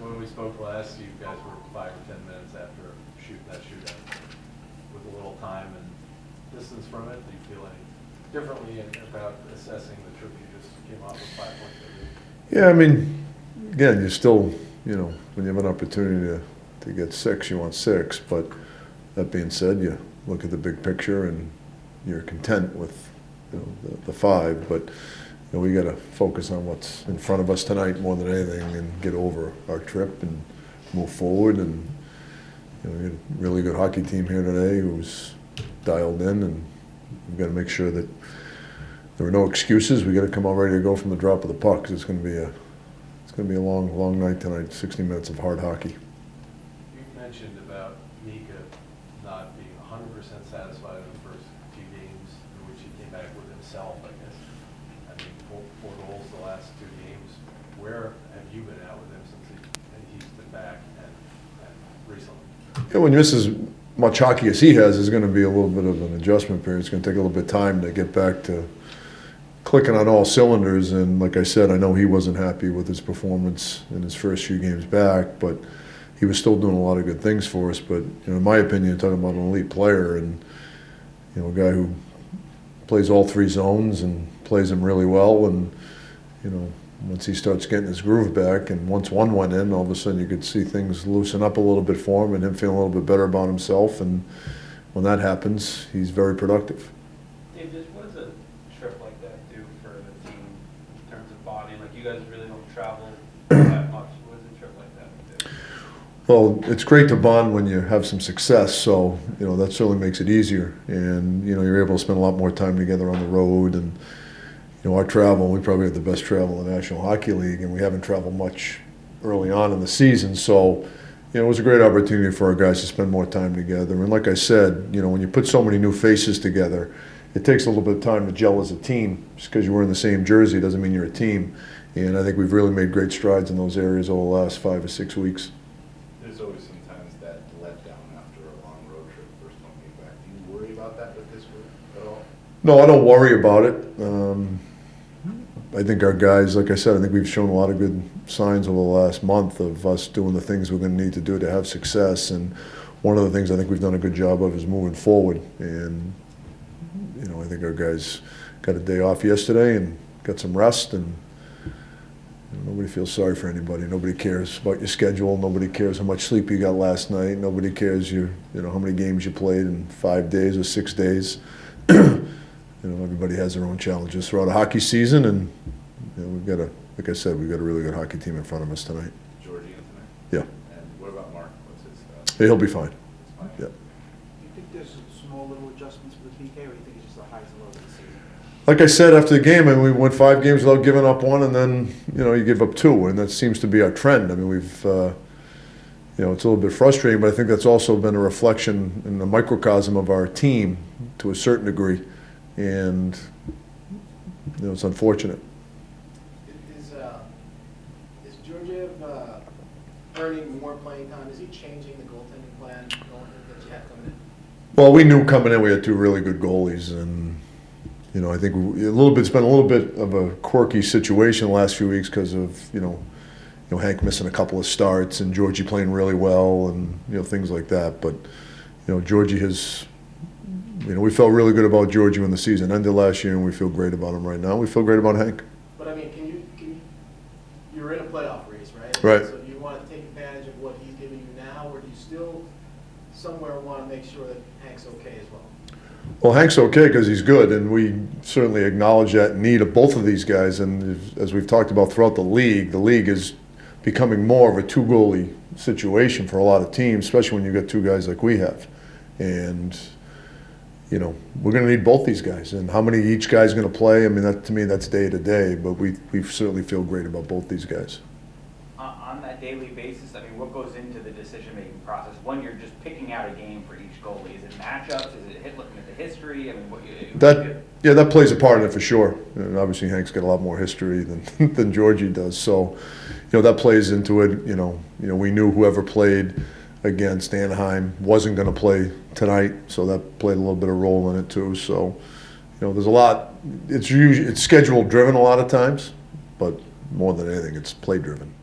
when we spoke last, you guys were 5 or 10 minutes after that shootout with a little time and distance from it. Do you feel any differently about assessing the trip you just came off with 5 points? Yeah, I mean, again, you still, when you have an opportunity to get 6, you want 6. But that being said, you look at the big picture and you're content with the 5. But we got to focus on what's in front of us tonight more than anything and get over our trip and move forward. And we got a really good hockey team here today who's dialed in, and we've got to make sure that there are no excuses. We got to come out ready to go from the drop of the puck, because it's going to be a long, long night tonight. 60 minutes of hard hockey. You mentioned about Mika not being 100% satisfied in the first few games, in which he came back with himself, I guess. I mean, 4 goals the last 2 games. Where have you been at with him since he's been back and recently? Yeah, when you miss as much hockey as he has, there's going to be a little bit of an adjustment period. It's going to take a little bit of time to get back to clicking on all cylinders. And like I said, I know he wasn't happy with his performance in his first few games back, but he was still doing a lot of good things for us. But in my opinion, talking about an elite player and a guy who plays all 3 zones and plays them really well, and once he starts getting his groove back, and once one went in, all of a sudden you could see things loosen up a little bit for him and him feeling a little bit better about himself. And when that happens, he's very productive. David, what does a trip like that do for the team in terms of bonding? Like, you guys really don't travel that much. What does a trip like that do? Well, it's great to bond when you have some success, so that certainly makes it easier. And you're able to spend a lot more time together on the road. And our travel, we probably have the best travel in the National Hockey League, and we haven't traveled much early on in the season. So, it was a great opportunity for our guys to spend more time together. And like I said, when you put so many new faces together, it takes a little bit of time to gel as a team. Just because you're wearing the same jersey doesn't mean you're a team. And I think we've really made great strides in those areas over the last 5 or 6 weeks. There's always sometimes that letdown after a long road trip, first one being back. Do you worry about that with this group at all? No, I don't worry about it. I think our guys, like I said, I think we've shown a lot of good signs over the last month of us doing the things we're going to need to do to have success. And one of the things I think we've done a good job of is moving forward. And, I think our guys got a day off yesterday and got some rest, and nobody feels sorry for anybody. Nobody cares about your schedule. Nobody cares how much sleep you got last night. Nobody cares how many games you played in 5 days or 6 days. Everybody has their own challenges throughout a hockey season, and we've got like I said, we've got a really good hockey team in front of us tonight. Georgie in tonight? Yeah. And what about Mark? What's his He'll be fine. fine? Yeah. Do you think there's small little adjustments for the PK, or do you think it's just the highs and lows of the season? Like I said after the game, we went 5 games without giving up one, and then you give up 2, and that seems to be our trend. I mean, we've it's a little bit frustrating, but I think that's also been a reflection in the microcosm of our team to a certain degree, and it's unfortunate. Is Georgiev earning more playing time? Is he changing the goaltending plan that you have coming in? Well, we knew coming in we had 2 really good goalies, and I think it's been a little bit of a quirky situation the last few weeks because of Hank missing a couple of starts and Georgie playing really well, and things like that. But Georgie has, we felt really good about Georgie when the season ended last year, and we feel great about him right now. We feel great about Hank. But I mean, you're in a playoff race, right? Right. So do you want to take advantage of what he's giving you now, or do you still somewhere want to make sure that Hank's okay as well? Well, Hank's okay because he's good, and we certainly acknowledge that need of both of these guys. And as we've talked about throughout the league is becoming more of a 2-goalie situation for a lot of teams, especially when you've got 2 guys like we have. And we're going to need both these guys. And how many each guy's going to play, I mean, to me, that's day to day. But we certainly feel great about both these guys. On that daily basis, I mean, what goes into the decision-making process when you're just picking out a game for each goalie? Is it matchups? Is it looking at the history? I mean, that plays a part in it for sure. And obviously, Hank's got a lot more history than Georgie does. So, that plays into it. We knew whoever played against Anaheim wasn't going to play tonight, so that played a little bit of role in it too. So, there's a lot. It's schedule driven a lot of times, but more than anything, it's play driven.